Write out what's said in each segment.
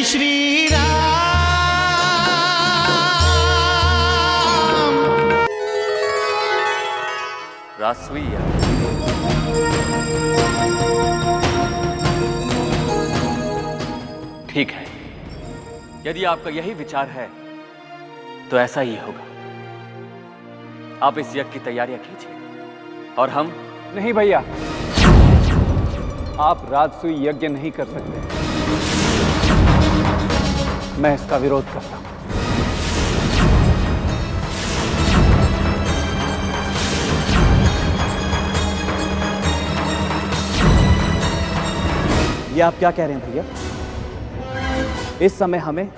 श्री राम। राजसूय ठीक है, यदि आपका यही विचार है तो ऐसा ही होगा। आप इस यज्ञ की तैयारियां कीजिए और हम। नहीं भैया, आप राजसूय यज्ञ नहीं कर सकते। मैं इसका विरोध करता हूं। ये आप क्या कह रहे हैं भैया? इस समय हमें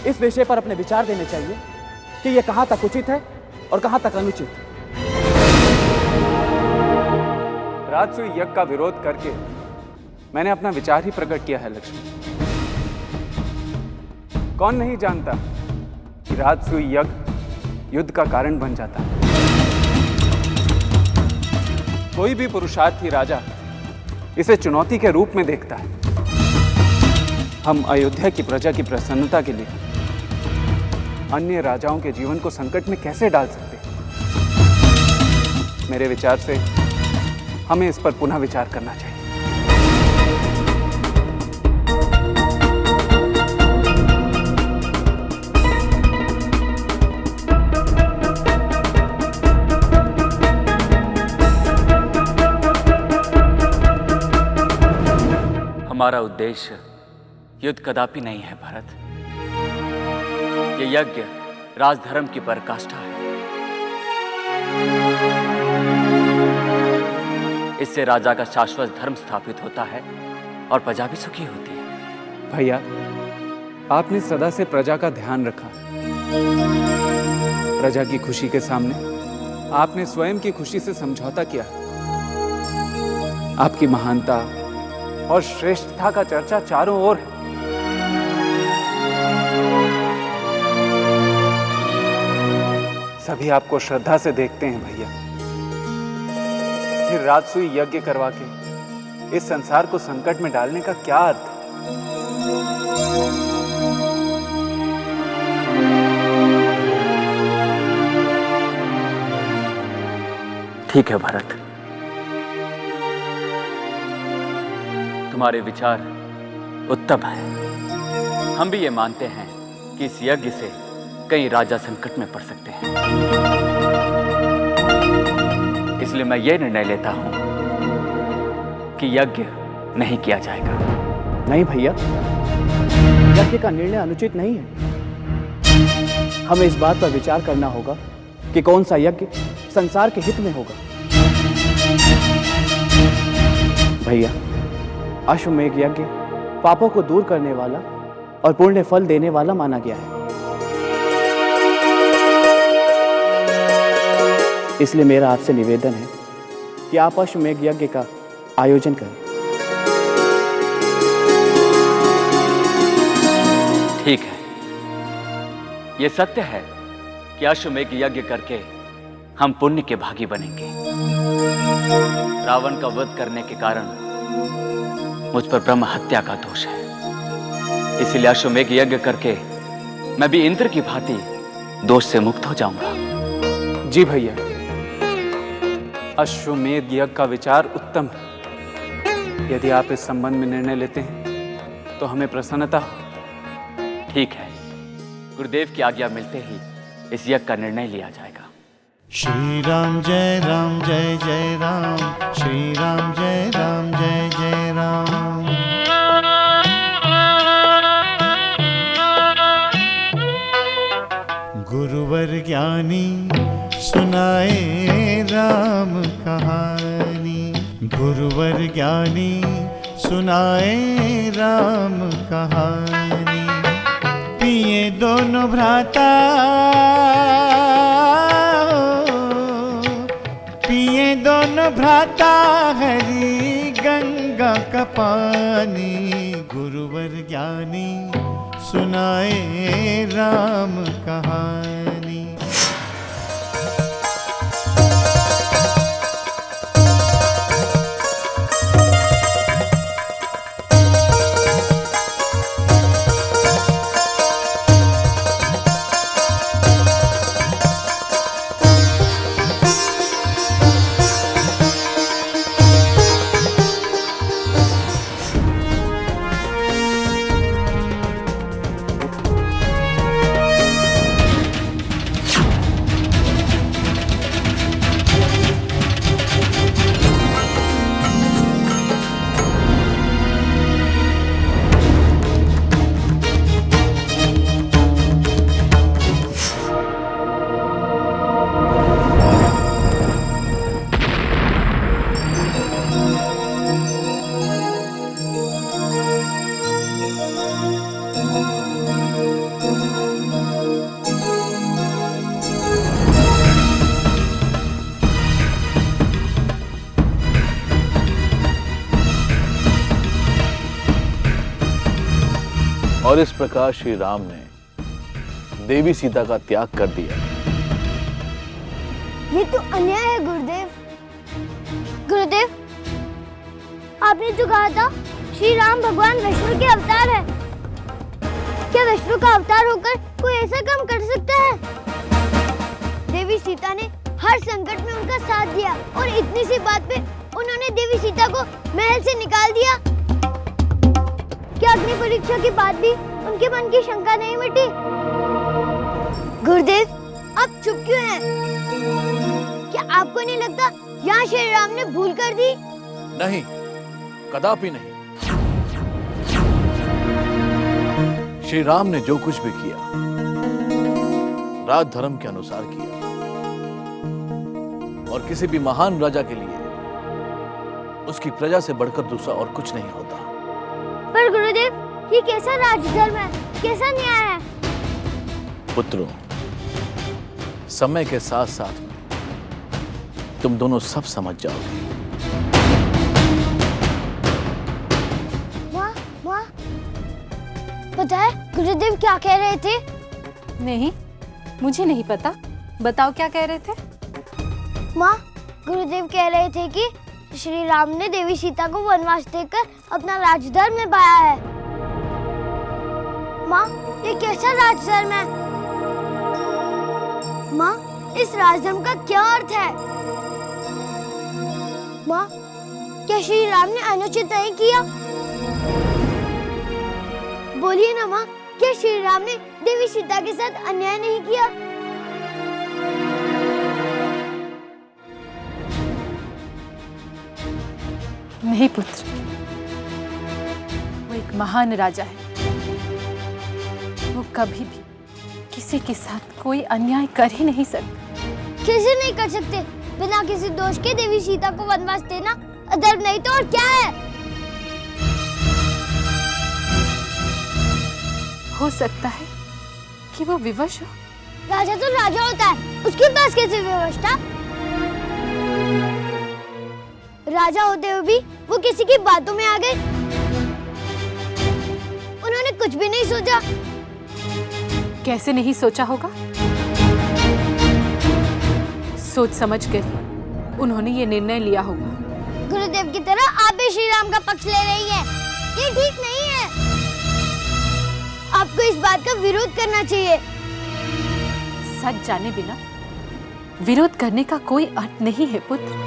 इस विषय पर अपने विचार देने चाहिए कि यह कहां तक उचित है और कहां तक अनुचित। राजसूय यज्ञ का विरोध करके मैंने अपना विचार ही प्रकट किया है लक्ष्मी। कौन नहीं जानता कि राजसूय यज्ञ युद्ध का कारण बन जाता है। कोई भी पुरुषार्थी राजा इसे चुनौती के रूप में देखता है। हम अयोध्या की प्रजा की प्रसन्नता के लिए अन्य राजाओं के जीवन को संकट में कैसे डाल सकते हैं? मेरे विचार से हमें इस पर पुनः विचार करना चाहिए। हमारा उद्देश्य युद्ध कदापि नहीं है भरत। ये यज्ञ राजधर्म की पराकाष्ठा है। इससे राजा का शाश्वत धर्म स्थापित होता है और प्रजा भी सुखी होती है। भैया, आपने सदा से प्रजा का ध्यान रखा। प्रजा की खुशी के सामने आपने स्वयं की खुशी से समझौता किया। आपकी महानता और श्रेष्ठता का चर्चा चारों ओर है। सभी आपको श्रद्धा से देखते हैं भैया। फिर राजसूय यज्ञ करवा के इस संसार को संकट में डालने का क्या अर्थ है? ठीक है भरत, तुम्हारे विचार उत्तम हैं। हम भी ये मानते हैं कि इस यज्ञ से कई राजा संकट में पड़ सकते हैं। इसलिए मैं ये निर्णय लेता हूं कि यज्ञ नहीं किया जाएगा। नहीं भैया, यज्ञ का निर्णय अनुचित नहीं है। हमें इस बात पर विचार करना होगा कि कौन सा यज्ञ संसार के हित में होगा। भैया, अश्वमेध यज्ञ पापों को दूर करने वाला और पुण्य फल देने वाला माना गया है। इसलिए मेरा आपसे निवेदन है कि आप अश्वमेध यज्ञ का आयोजन करें। ठीक है, यह सत्य है कि अश्वमेध यज्ञ करके हम पुण्य के भागी बनेंगे। रावण का वध करने के कारण मुझ पर ब्रह्म हत्या का दोष है। इसीलिए अश्वमेध यज्ञ करके मैं भी इंद्र की भांति दोष से मुक्त हो जाऊंगा। जी भैया, अश्वमेध यज्ञ का विचार उत्तम है। यदि आप इस संबंध में निर्णय लेते हैं तो हमें प्रसन्नता हो। ठीक है, गुरुदेव की आज्ञा मिलते ही इस यज्ञ का निर्णय लिया जाएगा। श्री राम जय राम जय जय राम, श्री राम जय राम जय जय राम। गुरुवर ज्ञानी सुनाए राम कहानी, गुरुवर ज्ञानी सुनाए राम कहानी। पिए दोनों भ्राता, पिए दोनों भ्राता हरी गंगा का पानी। गुरुवर ज्ञानी सुनाए राम कहानी। और इस प्रकार श्री राम ने देवी सीता का त्याग कर दिया। ये तो अन्याय है गुरुदेव। गुरुदेव, आपने जो कहा था श्री राम भगवान विष्णु के अवतार है, क्या विष्णु का अवतार होकर कोई ऐसा काम कर सकता है? देवी सीता ने हर संकट में उनका साथ दिया और इतनी सी बात पे उन्होंने देवी सीता को महल से निकाल दिया। क्या अग्नि परीक्षा के बाद भी उनके मन की शंका नहीं मिटी? गुरुदेव, आप चुप क्यों हैं? क्या आपको नहीं लगता यहाँ श्री राम ने भूल कर दी? नहीं, कदापि नहीं। श्री राम ने जो कुछ भी किया राज धर्म के अनुसार किया, और किसी भी महान राजा के लिए उसकी प्रजा से बढ़कर दूसरा और कुछ नहीं होता। पर गुरुदेव, ये कैसा राजधर्म है, कैसा न्याय है? पुत्रों, समय के साथ साथ में तुम दोनों सब समझ जाओगे। माँ, माँ, पता है गुरुदेव क्या कह रहे थे? नहीं, मुझे नहीं पता। बताओ क्या कह रहे थे? माँ, गुरुदेव कह रहे थे कि श्री राम ने देवी सीता को वनवास देकर अपना राजधर्म निभाया है। माँ, ये कैसा राजधर्म है? माँ, इस राजधर्म का क्या अर्थ है? माँ, क्या श्री राम ने अनुचित नहीं किया? बोलिए ना माँ, क्या श्री राम ने देवी सीता के साथ अन्याय नहीं किया? नहीं पुत्र, वो एक महान राजा है। वो कभी भी किसी के साथ कोई अन्याय कर ही नहीं सकता। कैसे नहीं कर सकते? बिना किसी दोष के देवी सीता को वनवास देना अधर्म नहीं तो और क्या है? हो सकता है कि वो विवश हो। राजा तो राजा होता है, उसके पास कैसे विवश था? राजा होते हुए भी वो किसी की बातों में आ गए। उन्होंने कुछ भी नहीं सोचा। कैसे नहीं सोचा होगा? सोच समझ कर उन्होंने ये निर्णय लिया होगा। गुरुदेव की तरह आप भी श्री राम का पक्ष ले रही हैं। ये ठीक नहीं है। आपको इस बात का विरोध करना चाहिए। सच जाने बिना विरोध करने का कोई अर्थ नहीं है पुत्र।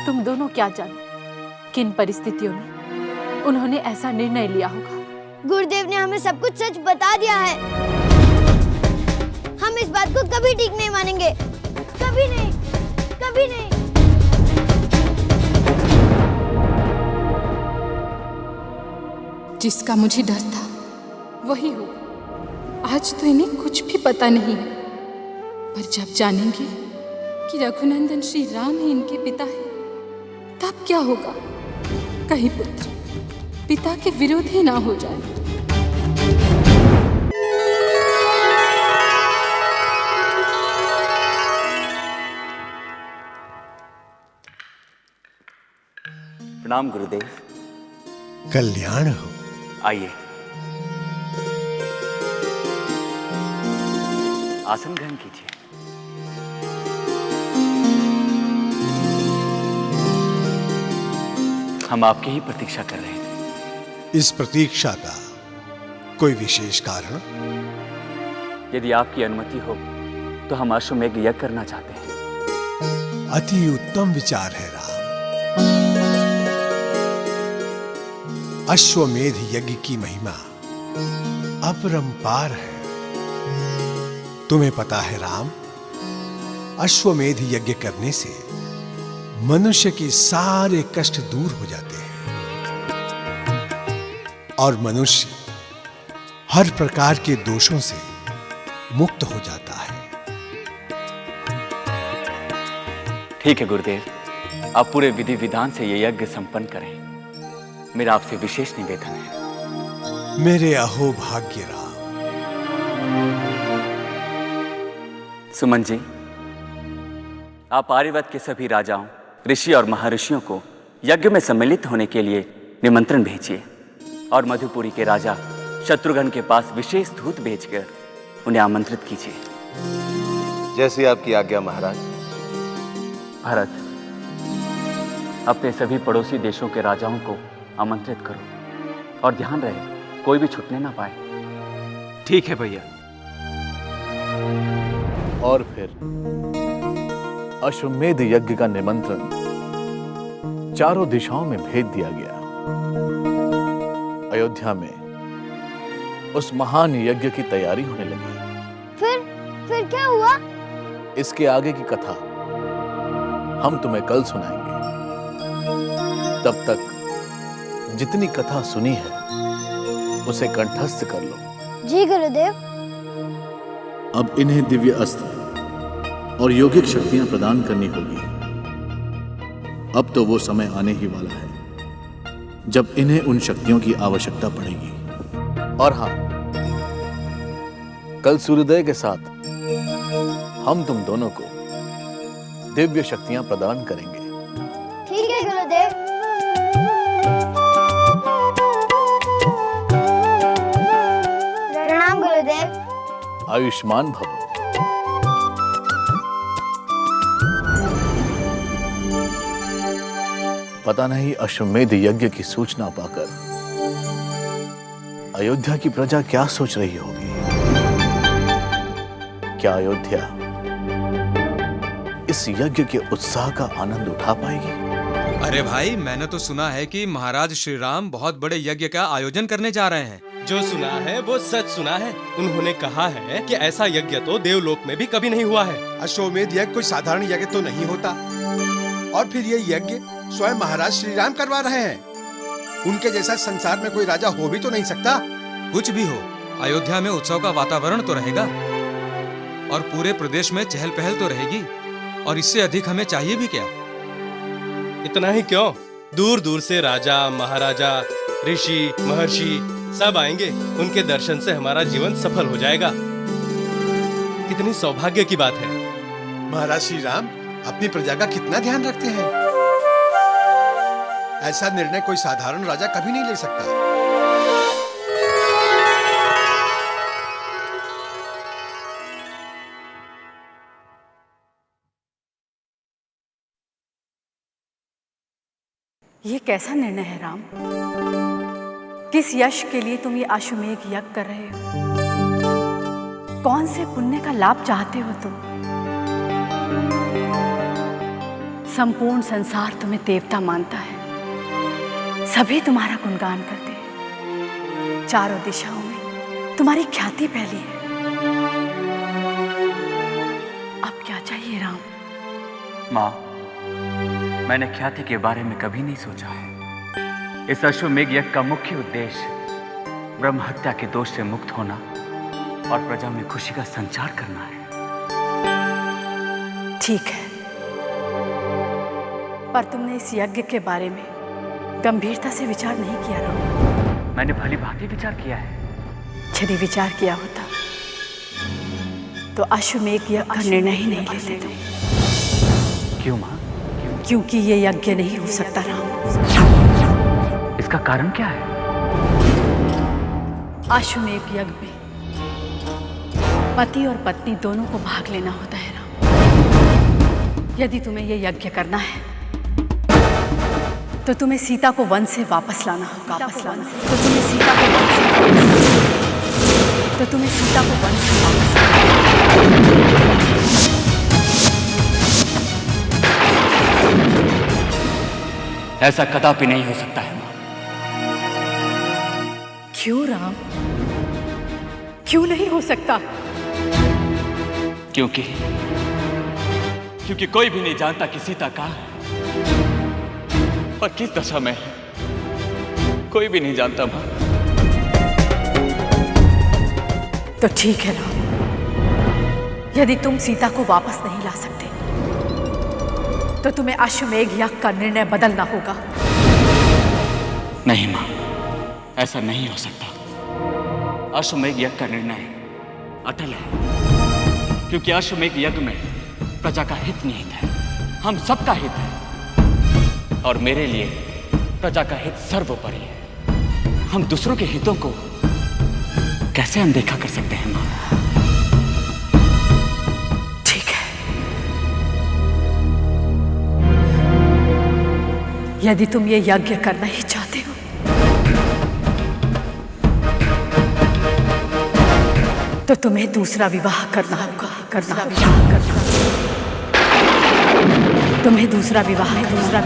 तुम दोनों क्या जानो किन परिस्थितियों में उन्होंने ऐसा निर्णय लिया होगा। गुरुदेव ने हमें सब कुछ सच बता दिया है। हम इस बात को कभी ठीक नहीं मानेंगे। कभी नहीं, कभी नहीं। जिसका मुझे डर था वही हो। आज तो इन्हें कुछ भी पता नहीं है, पर जब जानेंगे कि रघुनंदन श्री राम ही इनके पिता है, तब क्या होगा? कहीं पुत्र पिता के विरोध ही ना हो जाए। प्रणाम गुरुदेव। कल्याण हो। आइए, आसन ग्रहण कीजिए। हम आपकी ही प्रतीक्षा कर रहे थे। इस प्रतीक्षा का कोई विशेष कारण? यदि आपकी अनुमति हो तो हम अश्वमेध यज्ञ करना चाहते हैं। अति उत्तम विचार है राम। अश्वमेध यज्ञ की महिमा अपरंपार है। तुम्हें पता है राम, अश्वमेध यज्ञ करने से मनुष्य के सारे कष्ट दूर हो जाते हैं और मनुष्य हर प्रकार के दोषों से मुक्त हो जाता है। ठीक है गुरुदेव, आप पूरे विधि विधान से ये यज्ञ संपन्न करें। मेरा आपसे विशेष निवेदन है। मेरे अहो भाग्य राम। सुमन जी, आप आर्यवत के सभी राजाओं, ऋषि और महर्षियों को यज्ञ में सम्मिलित होने के लिए निमंत्रण भेजिए और मधुपुरी के राजा शत्रुघ्न के पास विशेष दूत भेजकर उन्हें आमंत्रित कीजिए। जैसी आपकी आज्ञा महाराज। भरत, अपने सभी पड़ोसी देशों के राजाओं को आमंत्रित करो और ध्यान रहे कोई भी छूटने ना पाए। ठीक है भैया। और फिर अश्वमेध यज्ञ का निमंत्रण चारों दिशाओं में भेज दिया गया। अयोध्या में उस महान यज्ञ की तैयारी होने लगी। फिर क्या हुआ? इसके आगे की कथा हम तुम्हें कल सुनाएंगे। तब तक जितनी कथा सुनी है उसे कंठस्थ कर लो। जी गुरुदेव। अब इन्हें दिव्य अस्त्र और यौगिक शक्तियां प्रदान करनी होगी। अब तो वो समय आने ही वाला है जब इन्हें उन शक्तियों की आवश्यकता पड़ेगी। और हाँ, कल सूर्योदय के साथ हम तुम दोनों को दिव्य शक्तियां प्रदान करेंगे। ठीक है गुरुदेव। प्रणाम गुरुदेव। आयुष्मान भव। पता नहीं अश्वमेध यज्ञ की सूचना पाकर अयोध्या की प्रजा क्या सोच रही होगी। क्या अयोध्या इस यज्ञ के उत्साह का आनंद उठा पाएगी? अरे भाई, मैंने तो सुना है कि महाराज श्री राम बहुत बड़े यज्ञ का आयोजन करने जा रहे हैं। जो सुना है वो सच सुना है। उन्होंने कहा है कि ऐसा यज्ञ तो देवलोक में भी कभी नहीं हुआ है। अश्वमेध यज्ञ कोई साधारण यज्ञ तो नहीं होता, और फिर ये यज्ञ स्वयं महाराज श्री राम करवा रहे हैं। उनके जैसा संसार में कोई राजा हो भी तो नहीं सकता। कुछ भी हो, अयोध्या में उत्सव का वातावरण तो रहेगा और पूरे प्रदेश में चहल पहल तो रहेगी, और इससे अधिक हमें चाहिए भी क्या। इतना ही क्यों, दूर दूर से राजा, महाराजा, ऋषि, महर्षि सब आएंगे। उनके दर्शन से हमारा जीवन सफल हो जाएगा। कितनी सौभाग्य की बात है। महाराज श्री राम अपनी प्रजा का कितना ध्यान रखते हैं। ऐसा निर्णय कोई साधारण राजा कभी नहीं ले सकता। ये कैसा निर्णय है राम? किस यश के लिए तुम ये अश्वमेध यज्ञ कर रहे हो? कौन से पुण्य का लाभ चाहते हो तुम? संपूर्ण संसार तुम्हें देवता मानता है, सभी तुम्हारा गुणगान करते हैं, चारों दिशाओं में तुम्हारी ख्याति फैली है। अब क्या चाहिए राम? माँ, मैंने ख्याति के बारे में कभी नहीं सोचा है। इस अश्वमेध यज्ञ का मुख्य उद्देश्य ब्रह्म हत्या के दोष से मुक्त होना और प्रजा में खुशी का संचार करना है। ठीक है, पर तुमने इस यज्ञ के बारे में गंभीरता से विचार नहीं किया राम। मैंने भली भांति विचार किया है। यदि विचार किया होता तो अश्वमेध यज्ञ का निर्णय ही नहीं लेते तुम। क्यों माँ? क्योंकि ये यज्ञ नहीं हो सकता राम। इसका कारण क्या है? अश्वमेध यज्ञ में पति और पत्नी दोनों को भाग लेना होता है राम। यदि तुम्हें ये यज्ञ करना है तो तुम्हें सीता को वन से वापस लाना होगा। तो तुम्हें सीता को वन से वापस लाना। ऐसा कदापि नहीं हो सकता है माँ। क्यों राम? क्यों नहीं हो सकता? क्योंकि कोई भी नहीं जानता कि सीता कहाँ है और किस दशा में है। कोई भी नहीं जानता माँ। तो ठीक है राम, यदि तुम सीता को वापस नहीं ला सकते तो तुम्हें अश्वमेध यज्ञ का निर्णय बदलना होगा। नहीं मां, ऐसा नहीं हो सकता। अश्वमेध यज्ञ का निर्णय अटल है, क्योंकि अश्वमेध यज्ञ में प्रजा का हित निहित है। हम सबका हित है और मेरे लिए प्रजा का हित सर्वोपरि है। हम दूसरों के हितों को कैसे अनदेखा कर सकते हैं मां? ठीक है, यदि तुम ये यज्ञ करना ही चाहते हो तो तुम्हें दूसरा विवाह करना होगा। तुम्हें दूसरा विवाह करना